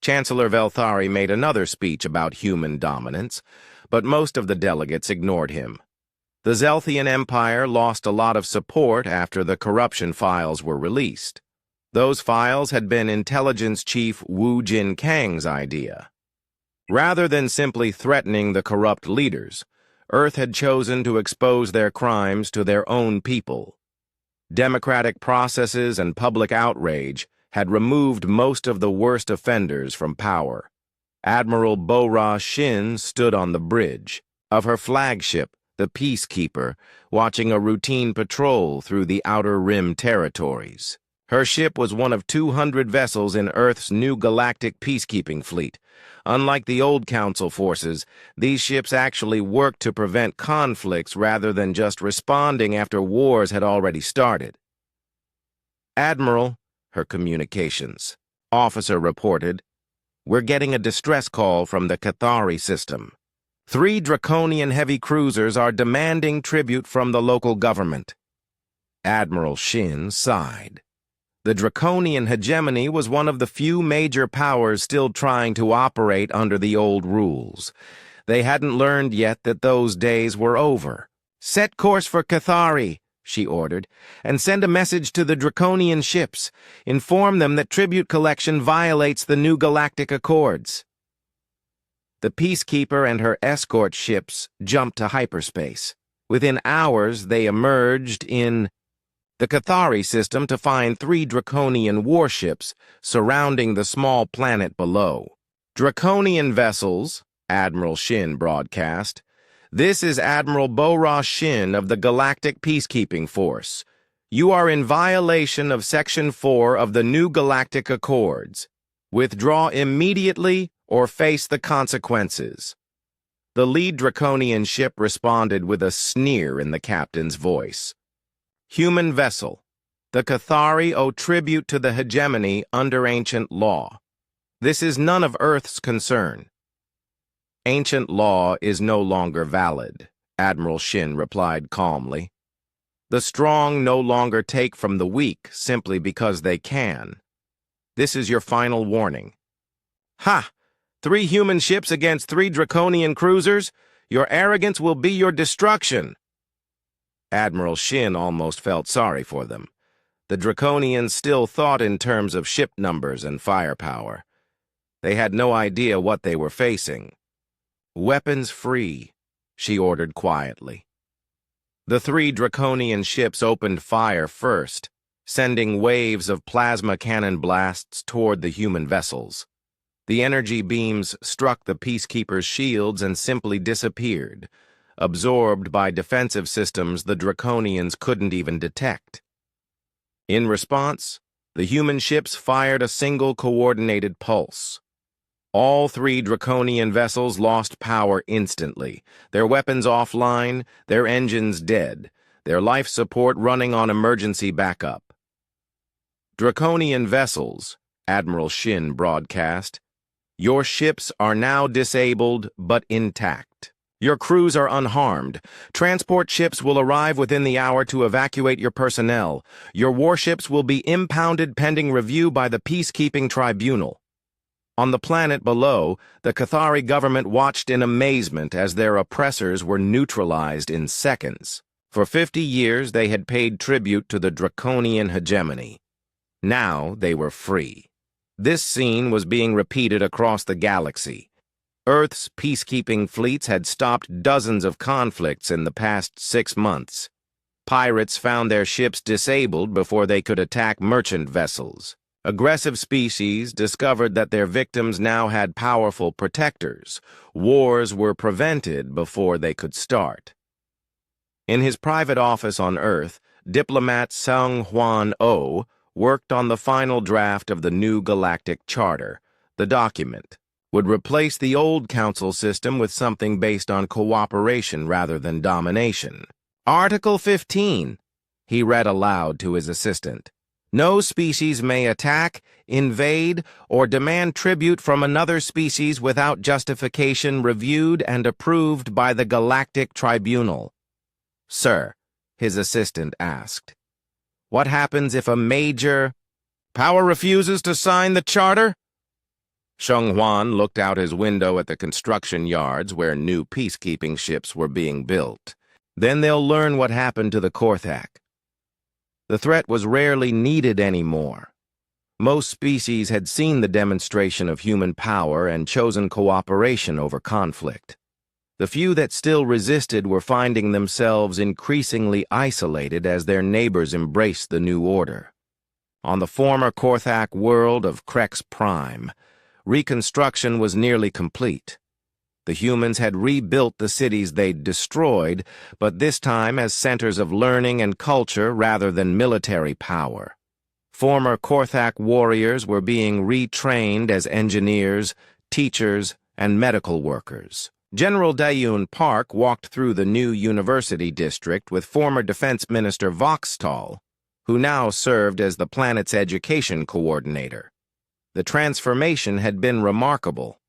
Chancellor Velthari made another speech about human dominance, but most of the delegates ignored him. The Zelthian Empire lost a lot of support after the corruption files were released. Those files had been Intelligence Chief Wu Jin-kang's idea. Rather than simply threatening the corrupt leaders, Earth had chosen to expose their crimes to their own people. Democratic processes and public outrage had removed most of the worst offenders from power. Admiral Bo-Ra Shin stood on the bridge of her flagship, the Peacekeeper, watching a routine patrol through the Outer Rim territories. Her ship was one of 200 vessels in Earth's new galactic peacekeeping fleet. Unlike the old Council forces, these ships actually worked to prevent conflicts rather than just responding after wars had already started. "Admiral," her communications officer reported, "we're getting a distress call from the Cathari system. 3 Draconian heavy cruisers are demanding tribute from the local government." Admiral Shin sighed. The Draconian hegemony was one of the few major powers still trying to operate under the old rules. They hadn't learned yet that those days were over. "Set course for Cathari," she ordered, "and send a message to the Draconian ships. Inform them that tribute collection violates the new galactic accords." The Peacekeeper and her escort ships jumped to hyperspace. Within hours, they emerged in the Cathari system to find 3 Draconian warships surrounding the small planet below. "Draconian vessels," Admiral Shin broadcast. "This is Admiral Bo-Ra Shin of the Galactic Peacekeeping Force. You are in violation of Section 4 of the new Galactic Accords. Withdraw immediately or face the consequences." The lead Draconian ship responded with a sneer in the captain's voice. "Human vessel. The Cathari owe tribute to the hegemony under ancient law. This is none of Earth's concern." "Ancient law is no longer valid," Admiral Shin replied calmly. "The strong no longer take from the weak simply because they can. This is your final warning." "Ha! 3 human ships against 3 Draconian cruisers? Your arrogance will be your destruction." Admiral Shin almost felt sorry for them. The Draconians still thought in terms of ship numbers and firepower. They had no idea what they were facing. "Weapons free," she ordered quietly. The 3 Draconian ships opened fire first, sending waves of plasma cannon blasts toward the human vessels. The energy beams struck the Peacekeeper's shields and simply disappeared, absorbed by defensive systems the Draconians couldn't even detect. In response, the human ships fired a single coordinated pulse. All 3 Draconian vessels lost power instantly, their weapons offline, their engines dead, their life support running on emergency backup. "Draconian vessels," Admiral Shin broadcast, "your ships are now disabled but intact. Your crews are unharmed. Transport ships will arrive within the hour to evacuate your personnel. Your warships will be impounded pending review by the Peacekeeping Tribunal." On the planet below, the Cathari government watched in amazement as their oppressors were neutralized in seconds. For 50 years, they had paid tribute to the Draconian hegemony. Now they were free. This scene was being repeated across the galaxy. Earth's peacekeeping fleets had stopped dozens of conflicts in the past 6 months. Pirates found their ships disabled before they could attack merchant vessels. Aggressive species discovered that their victims now had powerful protectors. Wars were prevented before they could start. In his private office on Earth, diplomat Sung Hwan-Oh worked on the final draft of the new Galactic Charter. The document would replace the old council system with something based on cooperation rather than domination. "Article 15, he read aloud to his assistant. "No species may attack, invade, or demand tribute from another species without justification reviewed and approved by the Galactic Tribunal." "Sir," his assistant asked, "what happens if a major power refuses to sign the charter?" Sheng Huan looked out his window at the construction yards where new peacekeeping ships were being built. "Then they'll learn what happened to the Korthak." The threat was rarely needed anymore. Most species had seen the demonstration of human power and chosen cooperation over conflict. The few that still resisted were finding themselves increasingly isolated as their neighbors embraced the new order. On the former Korthak world of Krex Prime, reconstruction was nearly complete. The humans had rebuilt the cities they'd destroyed, but this time as centers of learning and culture rather than military power. Former Korthak warriors were being retrained as engineers, teachers, and medical workers. General Dayun Park walked through the new university district with former Defense Minister Voxtal, who now served as the planet's education coordinator. The transformation had been remarkable.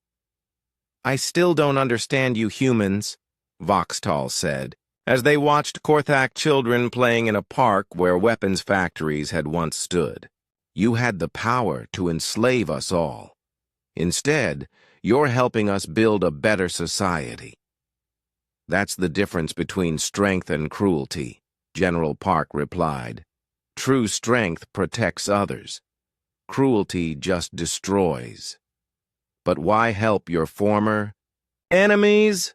"I still don't understand you humans," Voxtal said, as they watched Korthak children playing in a park where weapons factories had once stood. "You had the power to enslave us all. Instead, you're helping us build a better society." "That's the difference between strength and cruelty," General Park replied. "True strength protects others. Cruelty just destroys. But why help your former enemies?"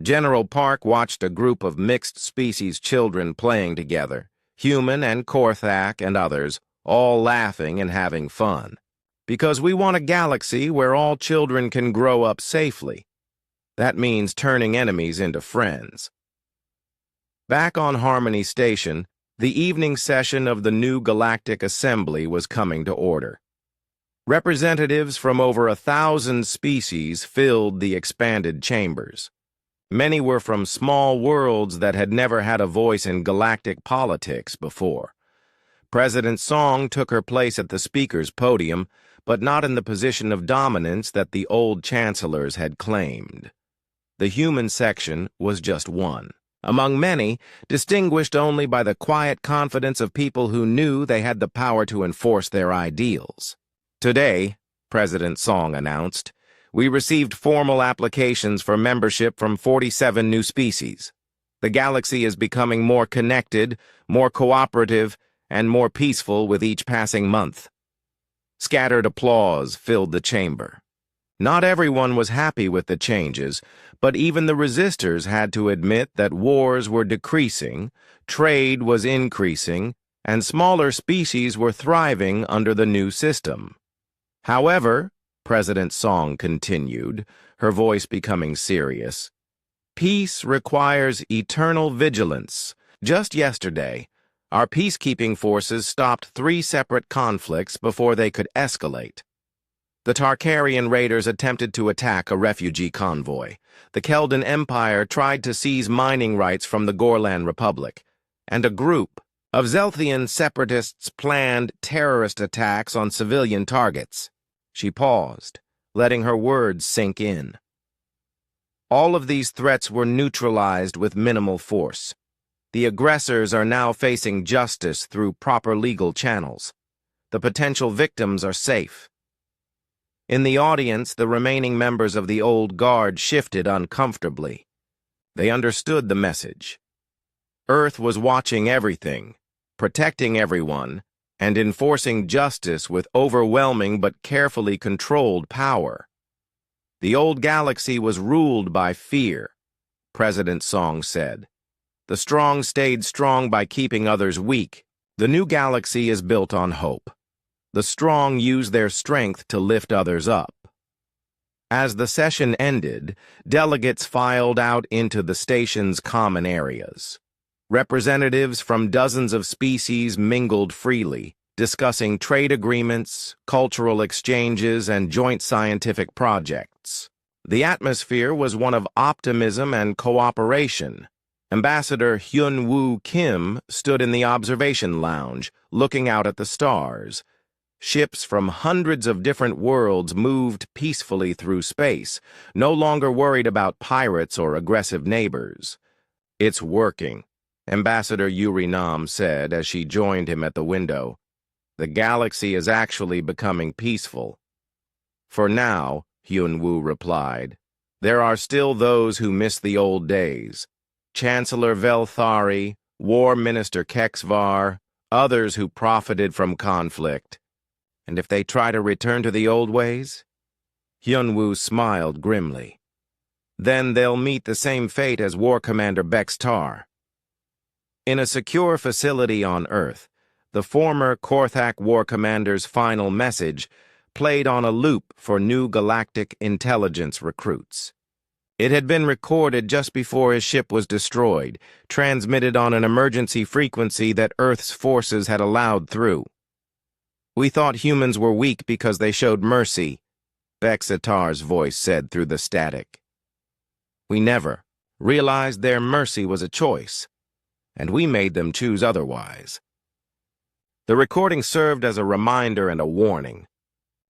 General Park watched a group of mixed-species children playing together, human and Korthak and others, all laughing and having fun. "Because we want a galaxy where all children can grow up safely. That means turning enemies into friends." Back on Harmony Station, the evening session of the new Galactic Assembly was coming to order. Representatives from over 1,000 species filled the expanded chambers. Many were from small worlds that had never had a voice in galactic politics before. President Song took her place at the speaker's podium, but not in the position of dominance that the old chancellors had claimed. The human section was just one, among many, distinguished only by the quiet confidence of people who knew they had the power to enforce their ideals. "Today," President Song announced, "we received formal applications for membership from 47 new species. The galaxy is becoming more connected, more cooperative, and more peaceful with each passing month." Scattered applause filled the chamber. Not everyone was happy with the changes, but even the resistors had to admit that wars were decreasing, trade was increasing, and smaller species were thriving under the new system. "However," President Song continued, her voice becoming serious, "peace requires eternal vigilance. Just yesterday, our peacekeeping forces stopped 3 separate conflicts before they could escalate. The Tarkarian raiders attempted to attack a refugee convoy. The Keldan Empire tried to seize mining rights from the Gorlan Republic, and a group of Zelthian separatists planned terrorist attacks on civilian targets." She paused, letting her words sink in. "All of these threats were neutralized with minimal force. The aggressors are now facing justice through proper legal channels. The potential victims are safe." In the audience, the remaining members of the old guard shifted uncomfortably. They understood the message. Earth was watching everything, protecting everyone, and enforcing justice with overwhelming but carefully controlled power. The old galaxy was ruled by fear, President Song said. "The strong stayed strong by keeping others weak. The new galaxy is built on hope. The strong use their strength to lift others up." As the session ended, delegates filed out into the station's common areas. Representatives from dozens of species mingled freely, discussing trade agreements, cultural exchanges, and joint scientific projects. The atmosphere was one of optimism and cooperation. Ambassador Hyun-Woo Kim stood in the observation lounge, looking out at the stars. Ships from hundreds of different worlds moved peacefully through space, no longer worried about pirates or aggressive neighbors. "It's working," Ambassador Yuri Nam said as she joined him at the window. "The galaxy is actually becoming peaceful." "For now," Hyun-Woo replied. "There are still those who miss the old days. Chancellor Velthari, War Minister Kexvar, others who profited from conflict. And if they try to return to the old ways?" Hyun-Woo smiled grimly. "Then they'll meet the same fate as War Commander Bextar." In a secure facility on Earth, the former Korthak War Commander's final message played on a loop for new Galactic intelligence recruits. It had been recorded just before his ship was destroyed, transmitted on an emergency frequency that Earth's forces had allowed through. "We thought humans were weak because they showed mercy," Bexitar's voice said through the static. "We never realized their mercy was a choice, and we made them choose otherwise." The recording served as a reminder and a warning.